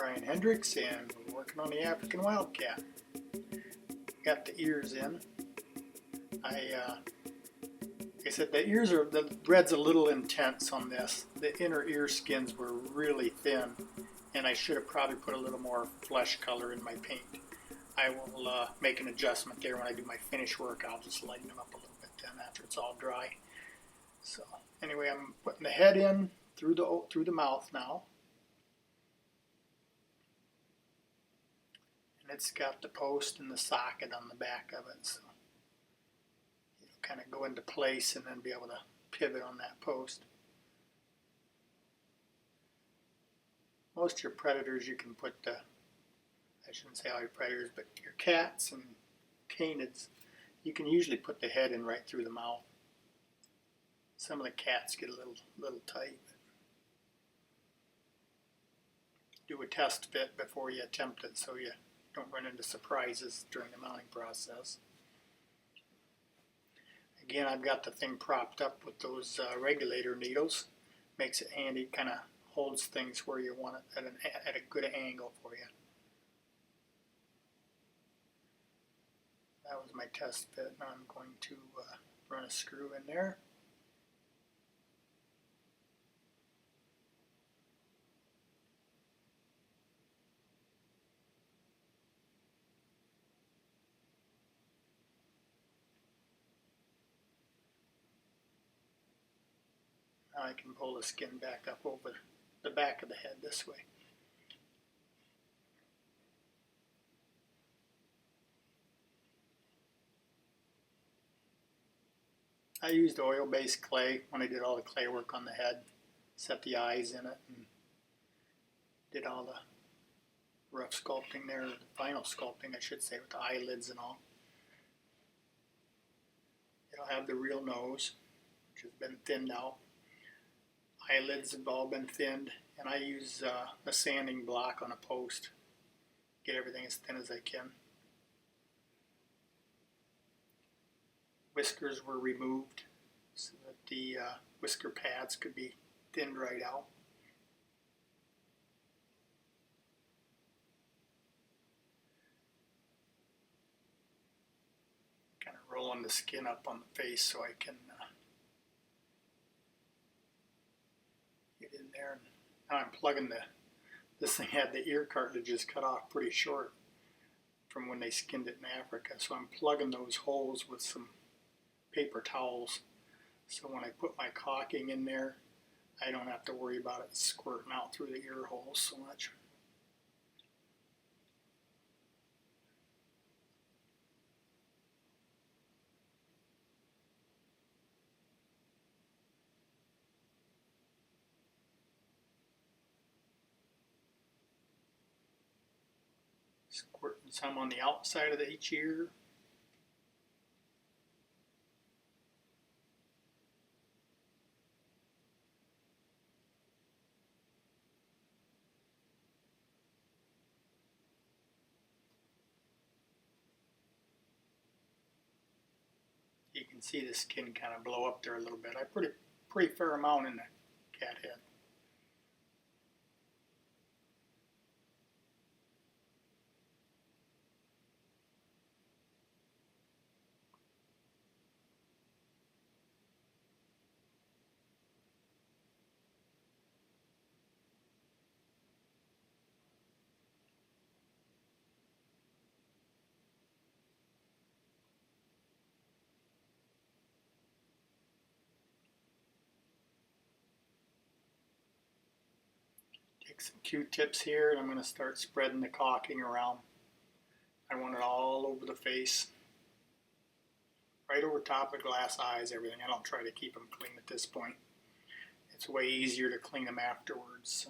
Hendricks, and we're working on the African Wildcat. Got the ears in. Like I said, the red's a little intense on this. The inner ear skins were really thin, and I should have probably put a little more flesh color in my paint. I will make an adjustment there when I do my finish work. I'll just lighten them up a little bit then after it's all dry. So anyway, I'm putting the head in through the mouth now. And it's got the post and the socket on the back of it, so it'll kind of go into place and then be able to pivot on that post. Most of your predators you can put I shouldn't say all your predators, but your cats and canids, you can usually put the head in right through the mouth. Some of the cats get a little tight. Do a test fit before you attempt it so you don't run into surprises during the mounting process. Again, I've got the thing propped up with those regulator needles. Makes it handy, kind of holds things where you want it at a good angle for you. That was my test fit. Now I'm going to run a screw in there. Now I can pull the skin back up over the back of the head this way. I used oil-based clay when I did all the clay work on the head, set the eyes in it, and did all the rough sculpting there, the final sculpting I should say, with the eyelids and all. It'll have the real nose, which has been thinned out. Eyelids have all been thinned, and I use a sanding block on a post, get everything as thin as I can. Whiskers were removed so that the whisker pads could be thinned right out. Kind of rolling the skin up on the face so I can get in there. Now I'm plugging this thing had the ear cartilages cut off pretty short from when they skinned it in Africa, so I'm plugging those holes with some paper towels, so when I put my caulking in there, I don't have to worry about it squirting out through the ear holes so much. Squirting some on the outside of each ear. You can see the skin kind of blow up there a little bit. I put a pretty fair amount in the cat head. Take some Q-tips here, and I'm going to start spreading the caulking around. I want it all over the face, right over top of glass eyes, everything. I don't try to keep them clean at this point. It's way easier to clean them afterwards. So.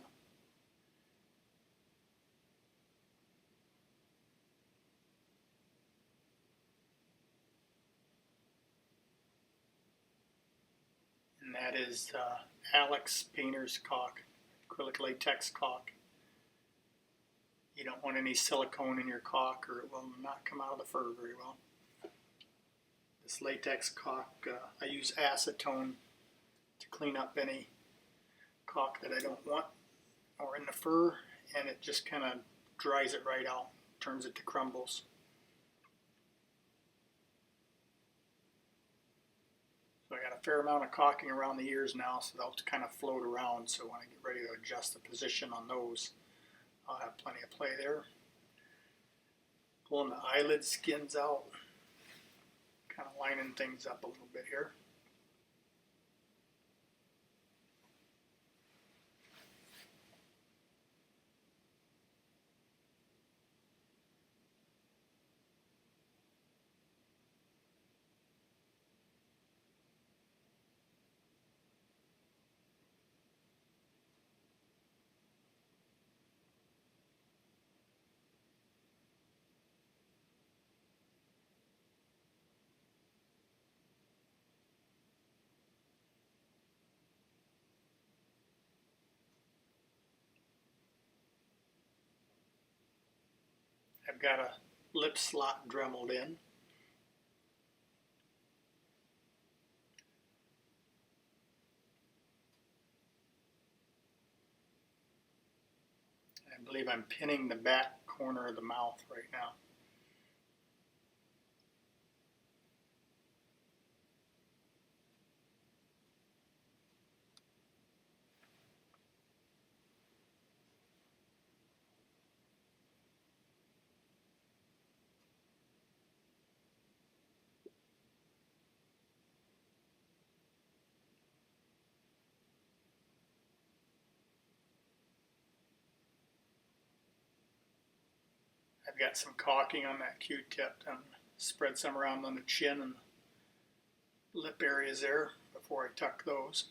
And that is Alex Painter's caulk. Acrylic latex caulk. You don't want any silicone in your caulk or it will not come out of the fur very well. This latex caulk, I use acetone to clean up any caulk that I don't want or in the fur, and it just kind of dries it right out, turns it to crumbles. So I got a fair amount of caulking around the ears now, so they'll kind of float around, so when I get ready to adjust the position on those, I'll have plenty of play there. Pulling the eyelid skins out, kind of lining things up a little bit here. I've got a lip slot dremeled in. I believe I'm pinning the back corner of the mouth right now. I've got some caulking on that Q-tip and spread some around on the chin and lip areas there before I tuck those.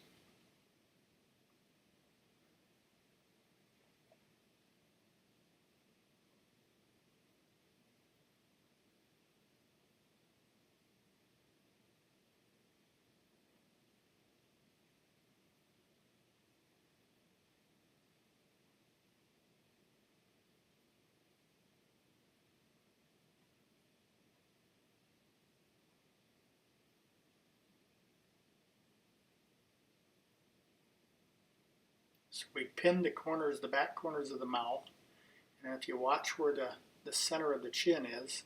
So we pin the corners, the back corners of the mouth, and if you watch where the center of the chin is,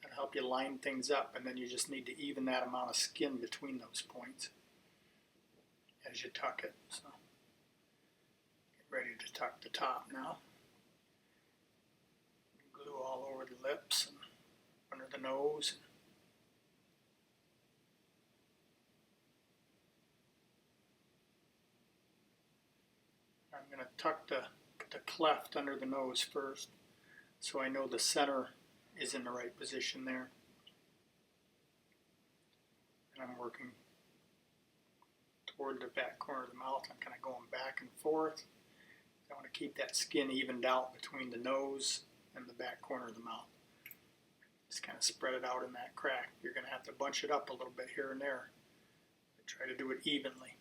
that'll help you line things up, and then you just need to even that amount of skin between those points as you tuck it. So get ready to tuck the top now. Glue all over the lips and under the nose. I'm going to tuck the cleft under the nose first, so I know the center is in the right position there. And I'm working toward the back corner of the mouth. I'm kind of going back and forth. I want to keep that skin evened out between the nose and the back corner of the mouth. Just kind of spread it out in that crack. You're going to have to bunch it up a little bit here and there. But try to do it evenly.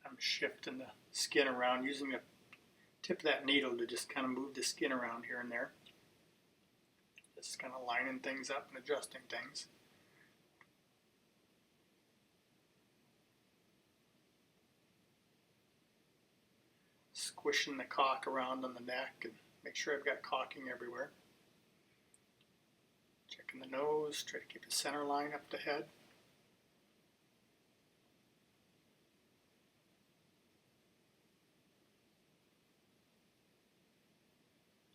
I'm shifting the skin around, using the tip of that needle to just kind of move the skin around here and there. Just kind of lining things up and adjusting things. Squishing the caulk around on the neck and make sure I've got caulking everywhere. Checking the nose, try to keep the center line up the head.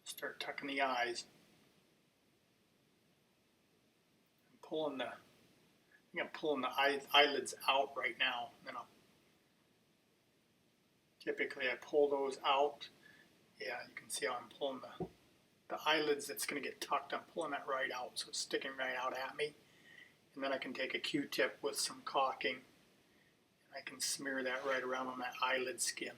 Start tucking the eyes. I'm pulling the, I think I'm pulling the eyelids out right now. Then typically I pull those out. Yeah, you can see how I'm pulling the eyelids that's going to get tucked. I'm pulling that right out, so it's sticking right out at me. And then I can take a Q-tip with some caulking, and I can smear that right around on that eyelid skin.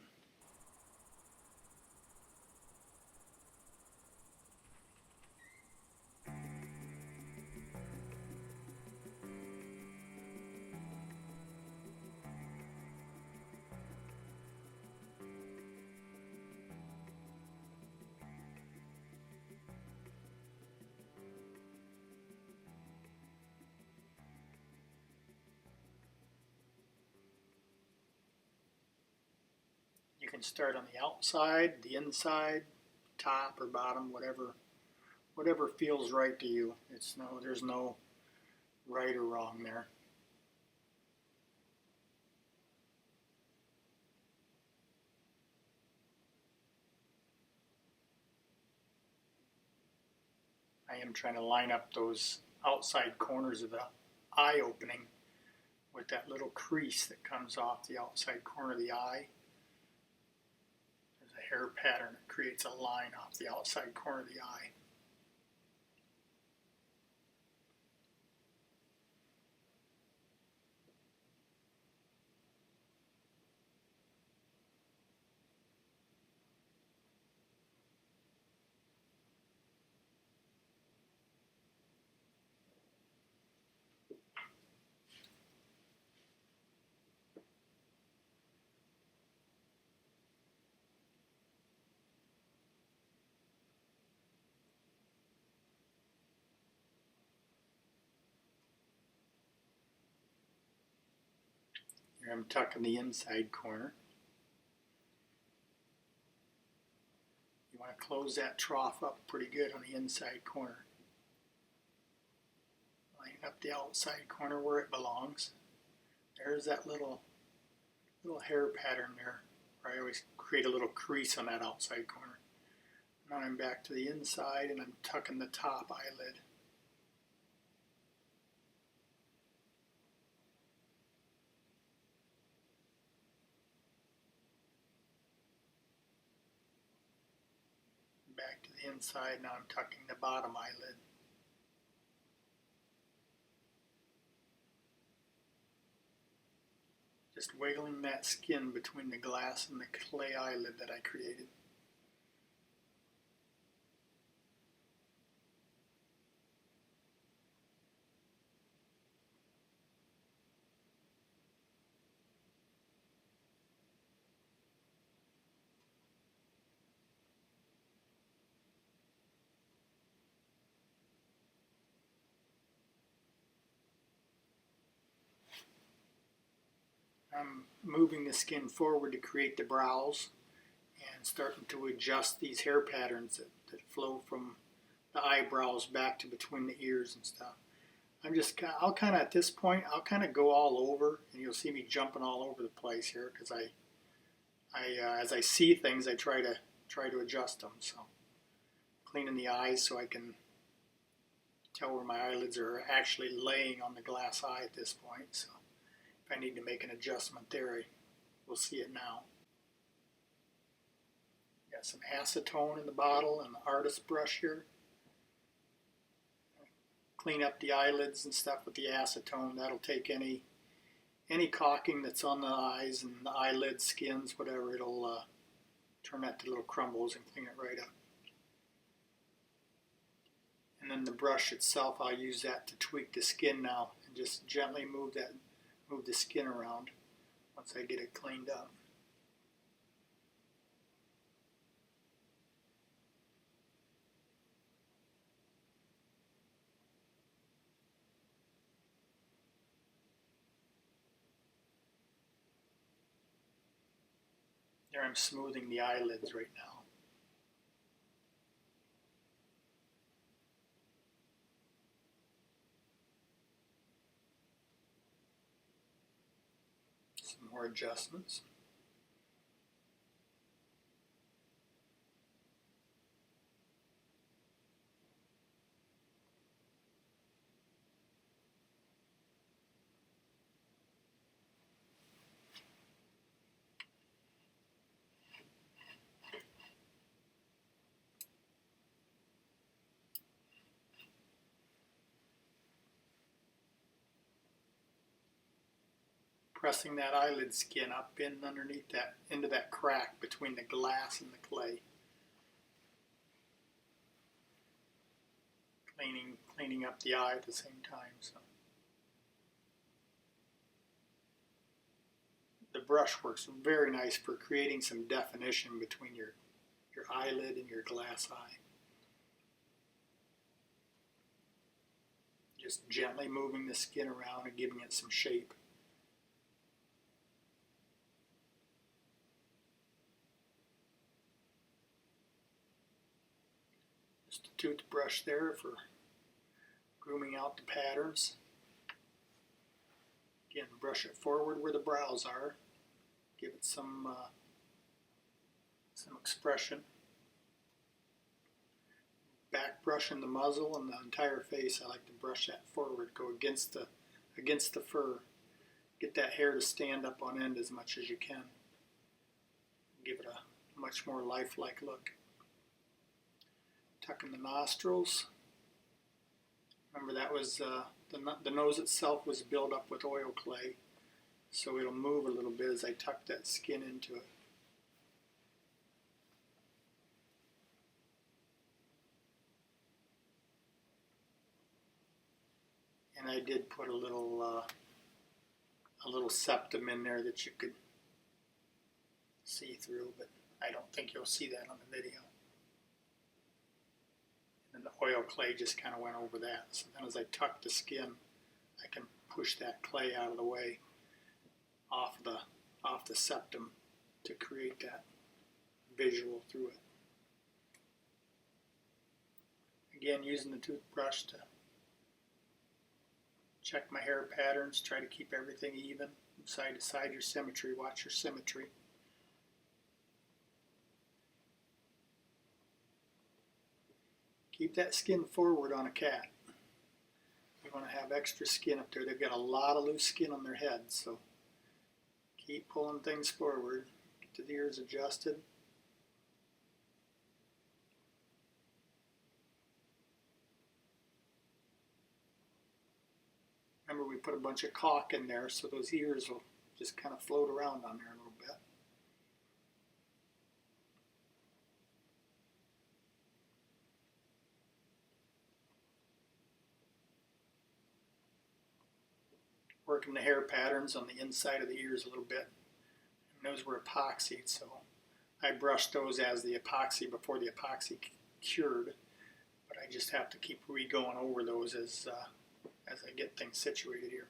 You can start on the outside, the inside, top or bottom, whatever feels right to you. There's no right or wrong there. I am trying to line up those outside corners of the eye opening with that little crease that comes off the outside corner of the eye. There's a hair pattern that creates a line off the outside corner of the eye. Here I'm tucking the inside corner. You want to close that trough up pretty good on the inside corner. Line up the outside corner where it belongs. There's that little hair pattern there where I always create a little crease on that outside corner. Now I'm back to the inside and I'm tucking the top eyelid. Back to the inside, now I'm tucking the bottom eyelid. Just wiggling that skin between the glass and the clay eyelid that I created. I'm moving the skin forward to create the brows and starting to adjust these hair patterns that flow from the eyebrows back to between the ears and stuff. I'll kind of, at this point, I'll kind of go all over, and you'll see me jumping all over the place here because as I see things, I try to adjust them. So cleaning the eyes so I can tell where my eyelids are actually laying on the glass eye at this point. So if I need to make an adjustment there, we'll see it now. Got some acetone in the bottle and the artist brush here. Clean up the eyelids and stuff with the acetone. That'll take any caulking that's on the eyes and the eyelid skins, whatever, it'll turn that to little crumbles and clean it right up. And then the brush itself, I'll use that to tweak the skin now and just gently move the skin around once I get it cleaned up. There I'm smoothing the eyelids right now. Some more adjustments. pressing that eyelid skin up in underneath that, into that crack between the glass and the clay. Cleaning up the eye at the same time. So the brush works very nice for creating some definition between your eyelid and your glass eye. Just gently moving the skin around and giving it some shape. Just a toothbrush there for grooming out the patterns. Again, brush it forward where the brows are. Give it some expression. Back brushing the muzzle and the entire face. I like to brush that forward, go against the fur. Get that hair to stand up on end as much as you can. Give it a much more lifelike look. Tucking the nostrils. Remember that was the nose itself was built up with oil clay, so it'll move a little bit as I tuck that skin into it. And I did put a little septum in there that you could see through, but I don't think you'll see that on the video. And the oil clay just kind of went over that. So then as I tuck the skin, I can push that clay out of the way off the septum to create that visual through it. Again, using the toothbrush to check my hair patterns, try to keep everything even, side to side, your symmetry, watch your symmetry. Keep that skin forward on a cat. You want to have extra skin up there. They've got a lot of loose skin on their heads, so keep pulling things forward. Get the ears adjusted. Remember, we put a bunch of caulk in there, so those ears will just kind of float around on there a little bit. Working the hair patterns on the inside of the ears a little bit. And those were epoxied, so I brushed those as the epoxy before the epoxy cured. But I just have to keep re-going over those as I get things situated here.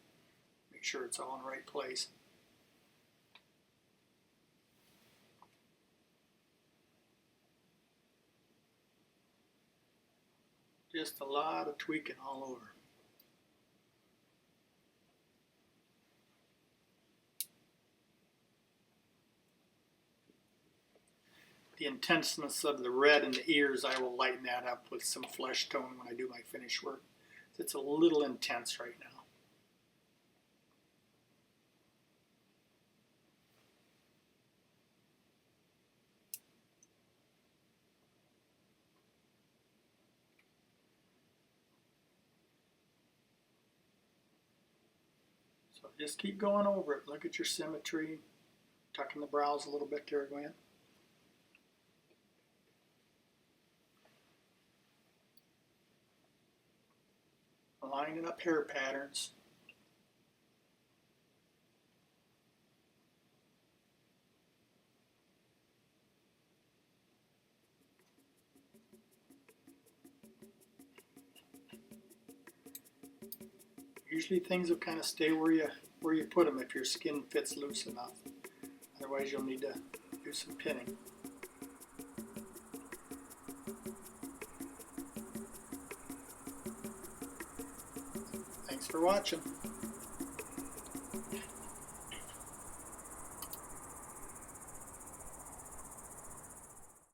Make sure it's all in the right place. Just a lot of tweaking all over. The intenseness of the red in the ears, I will lighten that up with some flesh tone when I do my finish work. It's a little intense right now. So just keep going over it. Look at your symmetry. Tucking the brows a little bit there, Gwen. Lining up hair patterns. Usually things will kind of stay where you put them if your skin fits loose enough. Otherwise you'll need to do some pinning. Thanks for watching.